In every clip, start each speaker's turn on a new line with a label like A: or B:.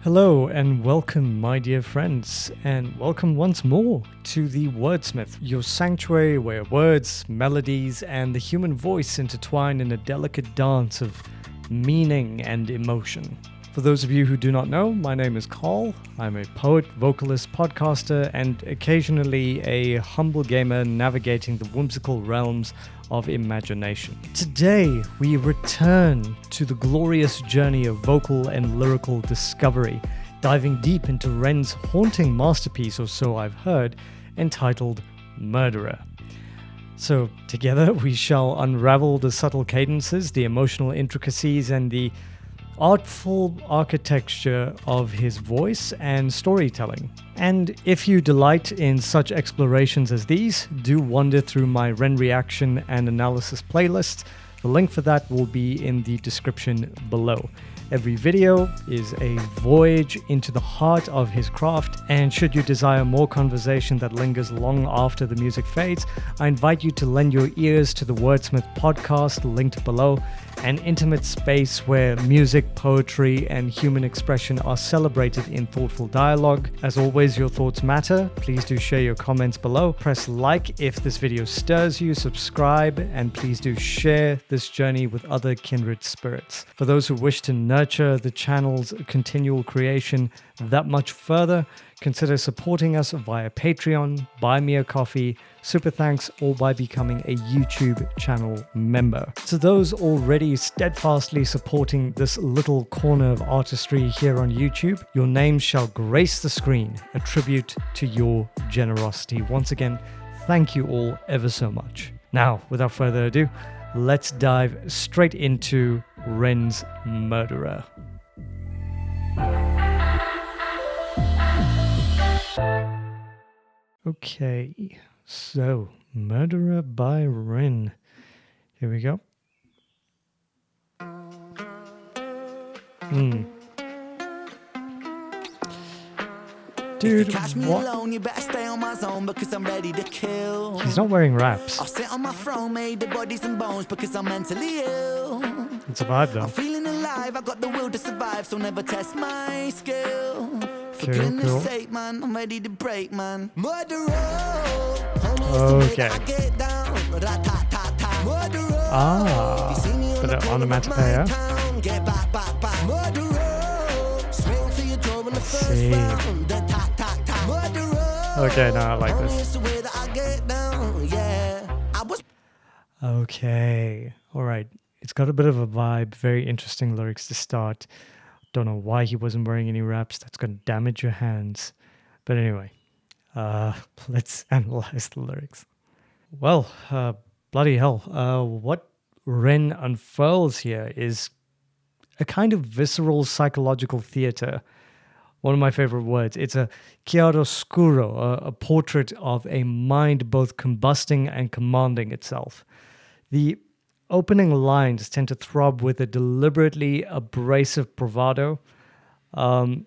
A: Hello and welcome, my dear friends, and welcome once more to the WordSmith, your sanctuary where words, melodies, and the human voice intertwine in a delicate dance of meaning and emotion. For those of you who do not know, my name is Carl. I'm a poet, vocalist, podcaster, and occasionally a humble gamer navigating the whimsical realms of imagination. Today, we return to the glorious journey of vocal and lyrical discovery, diving deep into REN's haunting masterpiece, or so I've heard, entitled Murderer. So together, we shall unravel the subtle cadences, the emotional intricacies, and the artful architecture of his voice and storytelling. And if you delight in such explorations as these, do wander through my REN reaction and analysis playlist. The link for that will be in the description below. Every video is a voyage into the heart of his craft, and should you desire more conversation that lingers long after the music fades, I invite you to lend your ears to the Wordsmith podcast linked below, an intimate space where music, poetry, and human expression are celebrated in thoughtful dialogue. As always, your thoughts matter. Please do share your comments below. Press like if this video stirs you, subscribe, and please do share this journey with other kindred spirits. For those who wish to nurture the channel's continual creation that much further, consider supporting us via Patreon, Buy Me a Coffee, Super Thanks, or by becoming a YouTube channel member. To those already steadfastly supporting this little corner of artistry here on YouTube, your names shall grace the screen, a tribute to your generosity. Once again, thank you all ever so much. Now, without further ado, let's dive straight into REN's Murderer. Okay, so Murderer by REN. Here we go. Dude,
B: catch me alone, you better stay on my zone because I'm ready to kill.
A: He's not wearing wraps.
B: I'll sit on my throne, made of bodies and bones because I'm mentally ill.
A: It's a vibe though.
B: I'm feeling alive, I got the will to survive, so never test my skill. For
A: Cool,
B: goodness
A: cool.
B: sake, man, I'm ready to break, man. Murderer.
A: Okay. Bit of onomatopoeia.
B: Get back, back, back. Murderer. Swing for your door in the first
A: See.
B: round. Then tack, tack, tack. Murderer.
A: Okay, no, I like
B: Only
A: this.
B: it's the way that I get down, yeah. I was
A: Okay, all right. It's got a bit of a vibe. Very interesting lyrics to start. Don't know why he wasn't wearing any wraps. That's going to damage your hands. But anyway, let's analyze the lyrics. Well, bloody hell. What REN unfurls here is a kind of visceral psychological theater. One of my favorite words. It's a chiaroscuro, a portrait of a mind both combusting and commanding itself. The opening lines tend to throb with a deliberately abrasive bravado.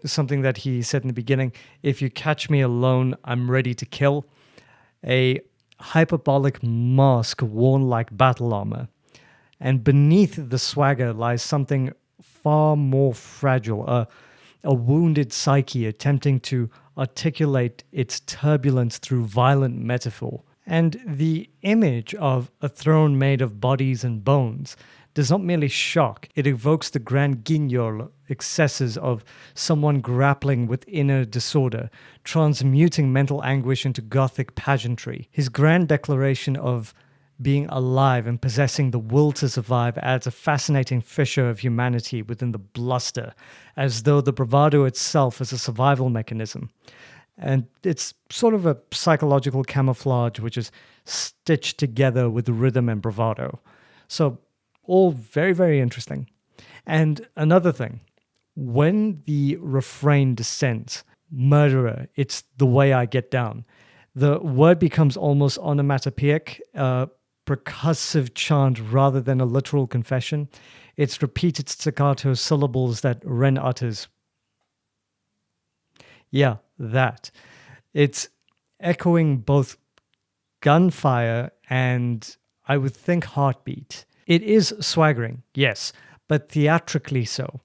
A: Something that he said in the beginning, if you catch me alone, I'm ready to kill. A hyperbolic mask worn like battle armor. And beneath the swagger lies something far more fragile, a wounded psyche attempting to articulate its turbulence through violent metaphor. And the image of a throne made of bodies and bones does not merely shock, it evokes the grand guignol excesses of someone grappling with inner disorder, transmuting mental anguish into gothic pageantry. His grand declaration of being alive and possessing the will to survive adds a fascinating fissure of humanity within the bluster, as though the bravado itself is a survival mechanism. And it's sort of a psychological camouflage which is stitched together with rhythm and bravado. So all very, very interesting. And another thing, when the refrain descends, murderer, it's the way I get down, the word becomes almost onomatopoeic, percussive chant rather than a literal confession. It's repeated staccato syllables that REN utters. Yeah, that. It's echoing both gunfire and, I would think, heartbeat. It is swaggering, yes, but theatrically so.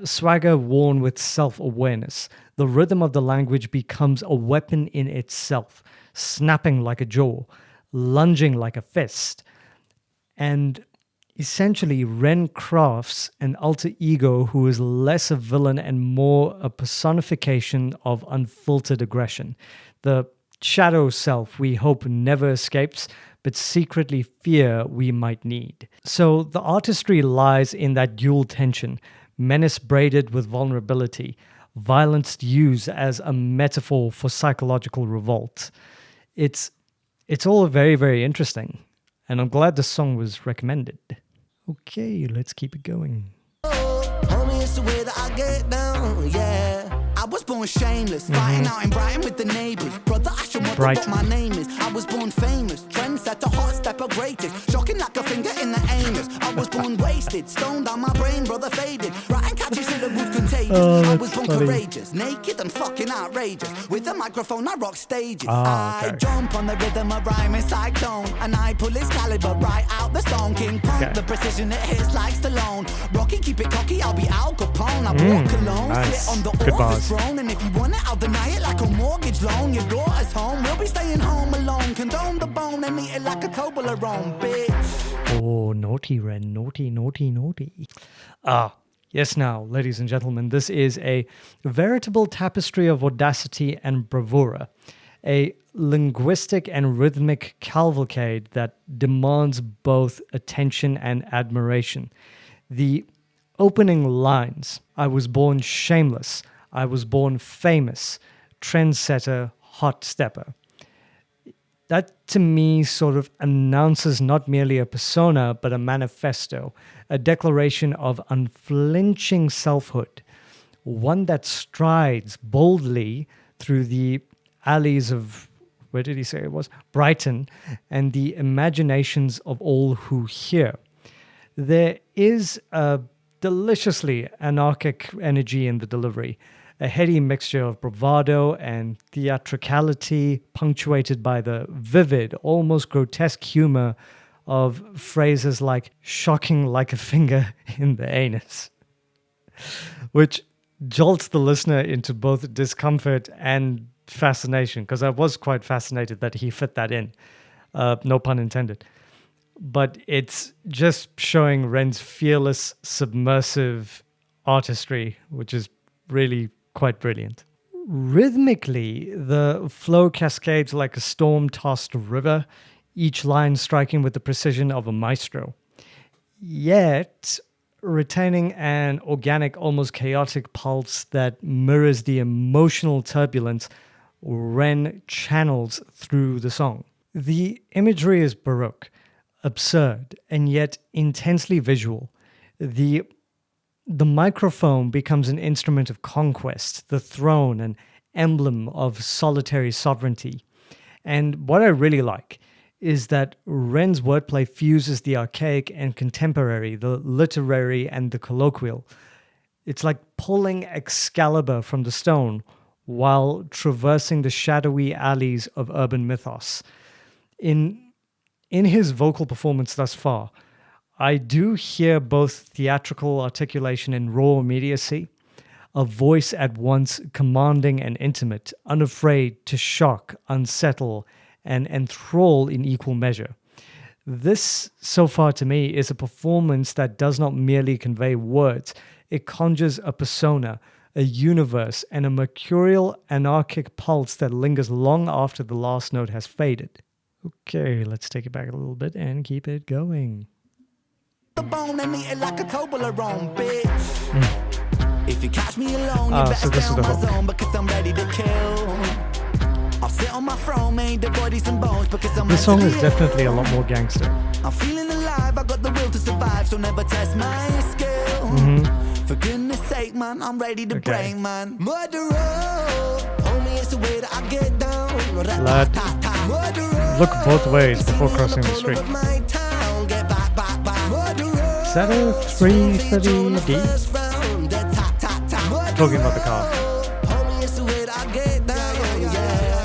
A: Swagger worn with self-awareness. The rhythm of the language becomes a weapon in itself, snapping like a jaw, lunging like a fist. And essentially, Ren crafts an alter ego who is less a villain and more a personification of unfiltered aggression. The shadow self we hope never escapes, but secretly fear we might need. So the artistry lies in that dual tension, menace braided with vulnerability, violence used as a metaphor for psychological revolt. It's all very, very interesting, and I'm glad the song was recommended. Okay, let's keep it going.
B: Homie, it's the way that I get down, yeah. I was born shameless, fighting out in Brighton with the neighbours. Brother, I should wonder what my name is. I was born famous, trendsetter, hot stepper, greatest. Shocking like a finger in the anus. I was born wasted, stoned on my brain, brother faded. Writing catchy syllables contagious. I was born courageous, naked and fucking outrageous. With a microphone, I rock stages. I jump on the rhythm of rhyming cyclone, and I pull its caliber right out the stone. King Punk, the precision it hits like Stallone. Rocky, keep it cocky, I'll be Al Capone. I walk alone, sit on the office throne, and if you want it, I'll deny it like a mortgage loan. Your daughter's home, we'll be staying home alone. Condone the bone and eat it like a Toblerone, bitch.
A: Oh, naughty, Ren. Naughty, naughty, naughty. Yes, now, ladies and gentlemen, this is a veritable tapestry of audacity and bravura. A linguistic and rhythmic cavalcade that demands both attention and admiration. The opening lines, I was born shameless, I was born famous, trendsetter, hot stepper. That to me sort of announces not merely a persona, but a manifesto, a declaration of unflinching selfhood, one that strides boldly through the alleys of, where did he say it was? Brighton, and the imaginations of all who hear. There is a deliciously anarchic energy in the delivery, a heady mixture of bravado and theatricality punctuated by the vivid, almost grotesque humor of phrases like shocking like a finger in the anus, which jolts the listener into both discomfort and fascination, because I was quite fascinated that he fit that in, no pun intended. But it's just showing Ren's fearless, submersive artistry, which is really quite brilliant. Rhythmically, the flow cascades like a storm-tossed river, each line striking with the precision of a maestro. Yet, retaining an organic, almost chaotic pulse that mirrors the emotional turbulence Ren channels through the song. The imagery is baroque, absurd, and yet intensely visual. The microphone becomes an instrument of conquest, the throne, an emblem of solitary sovereignty. And what I really like is that Ren's wordplay fuses the archaic and contemporary, the literary and the colloquial. It's like pulling Excalibur from the stone while traversing the shadowy alleys of urban mythos. In his vocal performance thus far, I do hear both theatrical articulation and raw immediacy, a voice at once commanding and intimate, unafraid to shock, unsettle, and enthrall in equal measure. This, so far to me, is a performance that does not merely convey words. It conjures a persona, a universe, and a mercurial, anarchic pulse that lingers long after the last note has faded. Okay, let's take it back a little bit and keep it going.
B: The bone and eat it like a Toblerone, bitch. If you catch me alone, you better stay on my zone because I'm ready to kill. I'll sit on my throne, made the bodies and bones because I'm
A: This song is definitely a lot more gangster.
B: I'm feeling alive, I got the will to survive, so never test my skill. For goodness sake, man, I'm ready to break, man. Murderer, homie, it's the way that I get down.
A: Lad, look both ways before crossing the street. Is that a 330D? Talking about the car.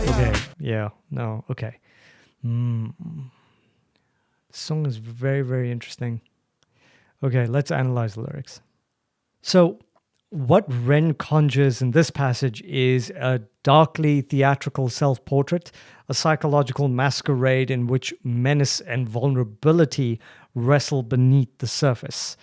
A: Okay, yeah, no, okay. The song is very, very interesting. Okay, let's analyze the lyrics. So, what Ren conjures in this passage is a darkly theatrical self-portrait, a psychological masquerade in which menace and vulnerability wrestle beneath the surface.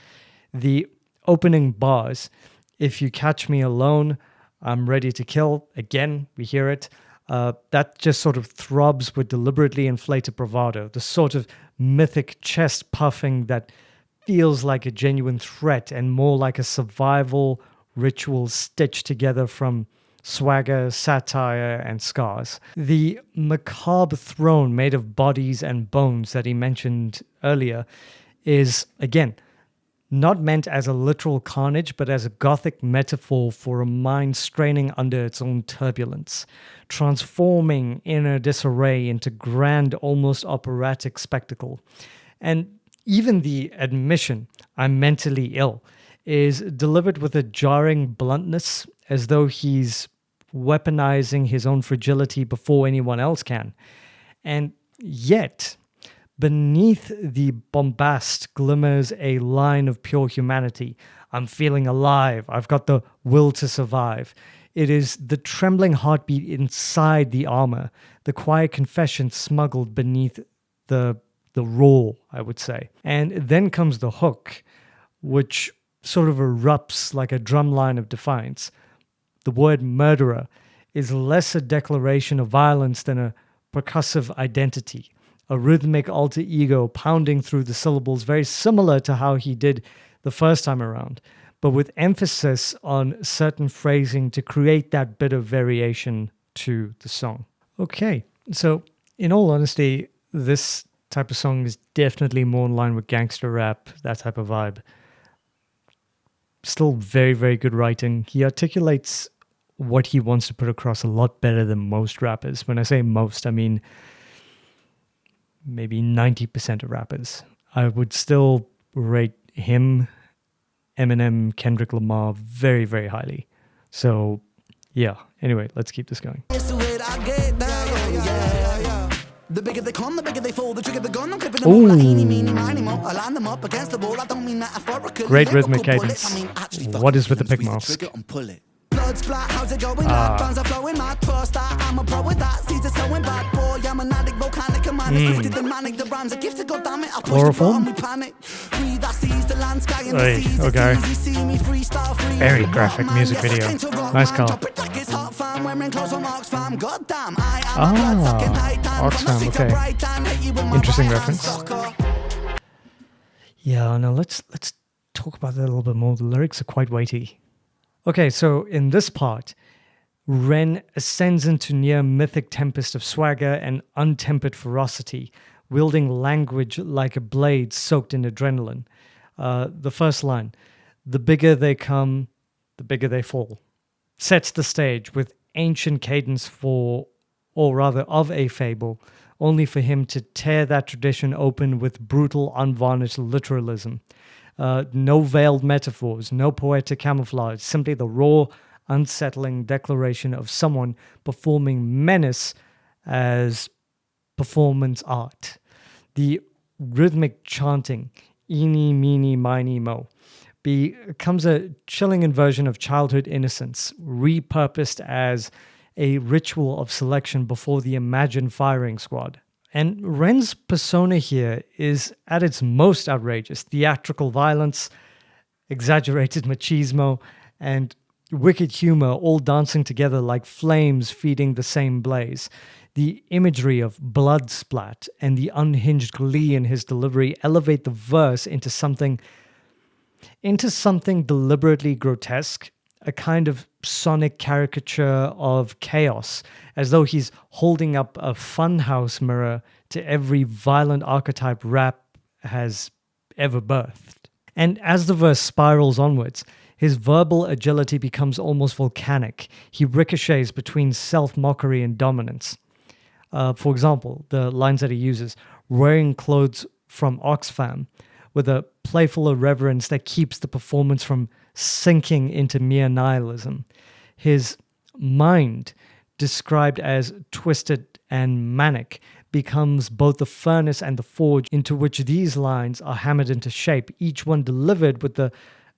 A: The opening bars, "If you catch me alone, I'm ready to kill," again, we hear it. That just sort of throbs with deliberately inflated bravado, the sort of mythic chest puffing that feels like a genuine threat and more like a survival ritual stitched together from swagger, satire, and scars. The macabre throne made of bodies and bones that he mentioned earlier is, again, not meant as a literal carnage, but as a Gothic metaphor for a mind straining under its own turbulence, transforming inner disarray into grand, almost operatic spectacle. And even the admission, "I'm mentally ill," is delivered with a jarring bluntness, as though he's weaponizing his own fragility before anyone else can. And yet, beneath the bombast glimmers a line of pure humanity. "I'm feeling alive. I've got the will to survive." It is the trembling heartbeat inside the armor, the quiet confession smuggled beneath the raw, I would say. And then comes the hook, which sort of erupts like a drumline of defiance. The word "murderer" is less a declaration of violence than a percussive identity, a rhythmic alter ego pounding through the syllables, very similar to how he did the first time around, but with emphasis on certain phrasing to create that bit of variation to the song. Okay, so in all honesty, this type of song is definitely more in line with gangster rap, that type of vibe. Still very, very good writing. He articulates what he wants to put across a lot better than most rappers. When I say most, I mean maybe 90% of rappers. I would still rate him, Eminem, Kendrick Lamar very, very highly. So, yeah. Anyway, let's keep this going.
B: The bigger they come, the bigger they fall. The trigger the gun, I'm clipping them all like eeny, meeny, miny, mo. I line them up against the wall. I don't mean metaphorically.
A: Great rhythmic cadence. What is with the pig mask?
B: Blood splat, how's it going? Bands are flowing mad. First I'm a pro with that. Seeds are sowing bad boy. I'm an addict, volcanic, a man. It's twisted and manic. The rhymes are gifted, goddammit. I push the button, we panic. Breathe, that sees the land, sky and the seas.
A: Okay.
B: It's easy, see me freestyle free.
A: Very graphic music video. Nice call. Oxfam, okay. Interesting reference. Yeah, no, let's talk about that a little bit more. The lyrics are quite weighty. Okay, so in this part, Ren ascends into near mythic tempest of swagger and untempered ferocity, wielding language like a blade soaked in adrenaline. The first line, "The bigger they come, the bigger they fall," sets the stage with ancient cadence for, or rather of a fable, only for him to tear that tradition open with brutal, unvarnished literalism. No veiled metaphors, no poetic camouflage, simply the raw, unsettling declaration of someone performing menace as performance art. The rhythmic chanting, "eeny, meeny, miny, mo," becomes a chilling inversion of childhood innocence, repurposed as a ritual of selection before the imagined firing squad. And Ren's persona here is at its most outrageous: theatrical violence, exaggerated machismo, and wicked humor all dancing together like flames feeding the same blaze. The imagery of blood splat and the unhinged glee in his delivery elevate the verse into something deliberately grotesque, a kind of sonic caricature of chaos, as though he's holding up a funhouse mirror to every violent archetype rap has ever birthed. And as the verse spirals onwards, his verbal agility becomes almost volcanic. He ricochets between self-mockery and dominance. For example, the lines that he uses, "wearing clothes from Oxfam," with a playful irreverence that keeps the performance from sinking into mere nihilism. His mind, described as twisted and manic, becomes both the furnace and the forge into which these lines are hammered into shape, each one delivered with the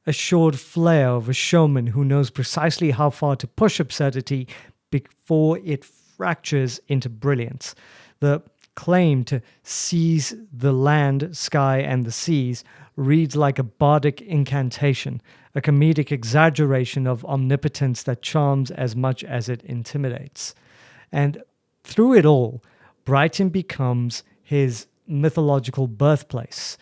A: assured flair of a showman who knows precisely how far to push absurdity before it fractures into brilliance. The claim to seize the land, sky, and the seas reads like a bardic incantation, a comedic exaggeration of omnipotence that charms as much as it intimidates. And through it all, Brighton becomes his mythological birthplace,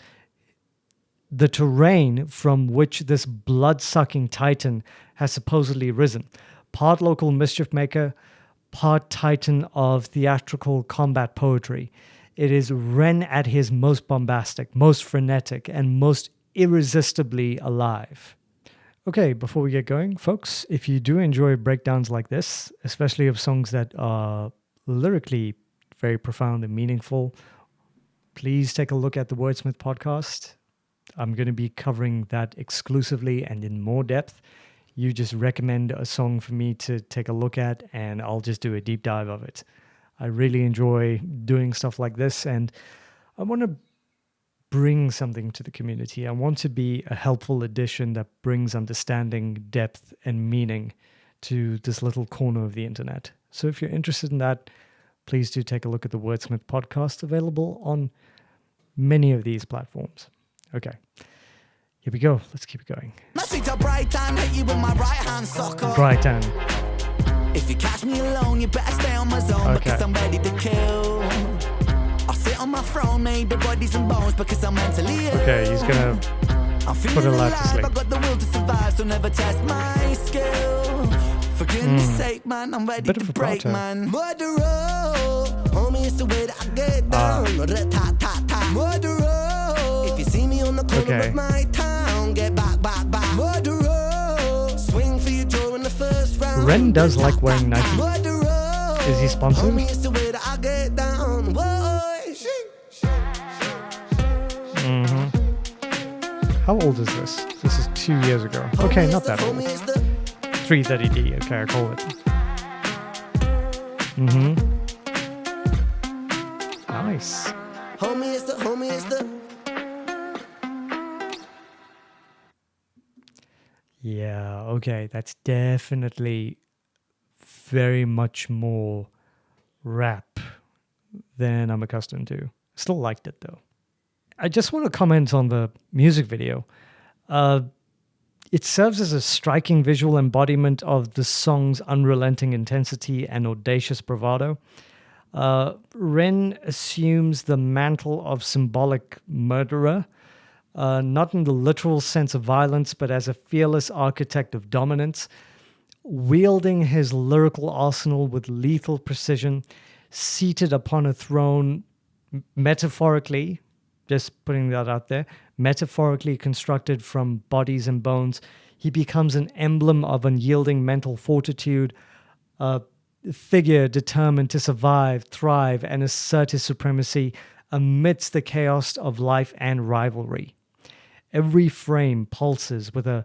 A: the terrain from which this blood-sucking titan has supposedly risen, part local mischief maker, part titan of theatrical combat poetry. It is REN at his most bombastic, most frenetic, and most irresistibly alive. Okay, before we get going, folks, if you do enjoy breakdowns like this, especially of songs that are lyrically very profound and meaningful, please take a look at the WordSmith podcast. I'm going to be covering that exclusively and in more depth. You just recommend a song for me to take a look at, and I'll just do a deep dive of it. I really enjoy doing stuff like this, and I want to bring something to the community. I want to be a helpful addition that brings understanding, depth, and meaning to this little corner of the internet. So if you're interested in that, please do take a look at the WordSmith podcast, available on many of these platforms. Okay. Here we go. Let's keep it going. Brighton.
B: If you catch me alone, you better stay on my zone, because I'm ready to kill. I'll sit on my throne, made the bodies and bones, because I'm mentally ill.
A: Okay, he's gonna put a lad to sleep.
B: I got the will to survive, so never test my skill. For goodness sake, man, I'm ready to break, man. Murderer, homie, it's the way that I get down. Murderer, if you see me on the corner of my town, get back. Murderer, swing for your jaw in the first round.
A: REN does like wearing Nike. Is he sponsored?
B: Homie, it's the way that I get down.
A: How old is this? This is 2 years ago. Okay, not that old. 330D, okay, I call it. Nice.
B: Homie is the.
A: Yeah, okay, that's definitely very much more rap than I'm accustomed to. Still liked it though. I just want to comment on the music video. It serves as a striking visual embodiment of the song's unrelenting intensity and audacious bravado. REN assumes the mantle of symbolic murderer, not in the literal sense of violence, but as a fearless architect of dominance, wielding his lyrical arsenal with lethal precision, seated upon a throne, metaphorically, just putting that out there, metaphorically constructed from bodies and bones. He becomes an emblem of unyielding mental fortitude, a figure determined to survive, thrive, and assert his supremacy amidst the chaos of life and rivalry. Every frame pulses with a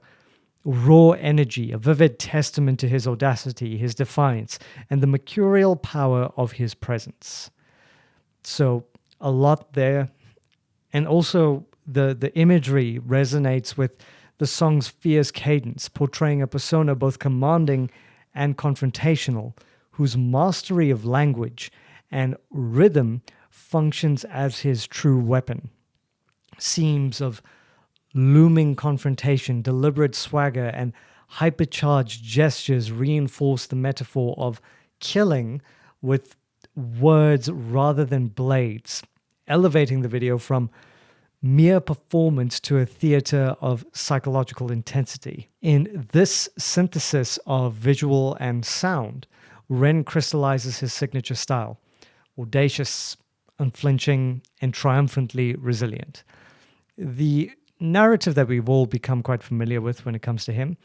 A: raw energy, a vivid testament to his audacity, his defiance, and the mercurial power of his presence. So, a lot there. And also, the imagery resonates with the song's fierce cadence, portraying a persona both commanding and confrontational, whose mastery of language and rhythm functions as his true weapon. Seams of looming confrontation, deliberate swagger, and hypercharged gestures reinforce the metaphor of killing with words rather than blades, elevating the video from mere performance to a theater of psychological intensity. In this synthesis of visual and sound, REN crystallizes his signature style: audacious, unflinching, and triumphantly resilient. The narrative that we've all become quite familiar with when it comes to him,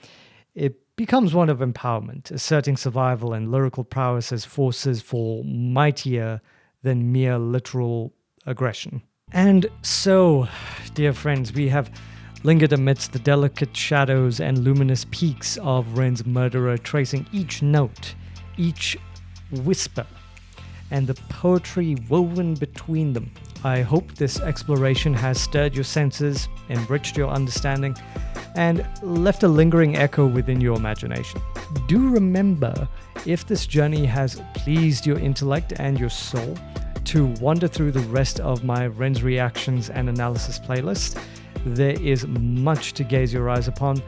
A: it becomes one of empowerment, asserting survival and lyrical prowess as forces for mightier than mere literal aggression. And so, dear friends, we have lingered amidst the delicate shadows and luminous peaks of REN's murderer, tracing each note, each whisper, and the poetry woven between them. I hope this exploration has stirred your senses, enriched your understanding, and left a lingering echo within your imagination. Do remember, if this journey has pleased your intellect and your soul, to wander through the rest of my REN's Reactions and Analysis playlist. There is much to gaze your eyes upon.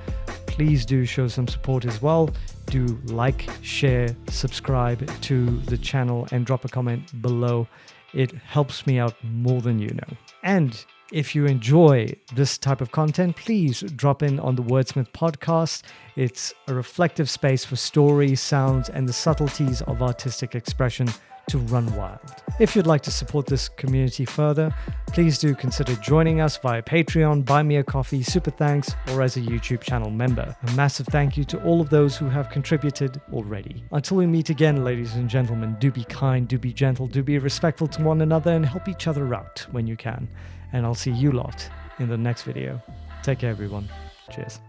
A: Please do show some support as well. Do like, share, subscribe to the channel, and drop a comment below. It helps me out more than you know. And if you enjoy this type of content, please drop in on the Wordsmith podcast. It's a reflective space for stories, sounds, and the subtleties of artistic expression to run wild. If you'd like to support this community further, please do consider joining us via Patreon, Buy Me a Coffee, Super Thanks, or as a YouTube channel member. A massive thank you to all of those who have contributed already. Until we meet again, ladies and gentlemen, do be kind, do be gentle, do be respectful to one another, and help each other out when you can. And I'll see you lot in the next video. Take care, everyone. Cheers.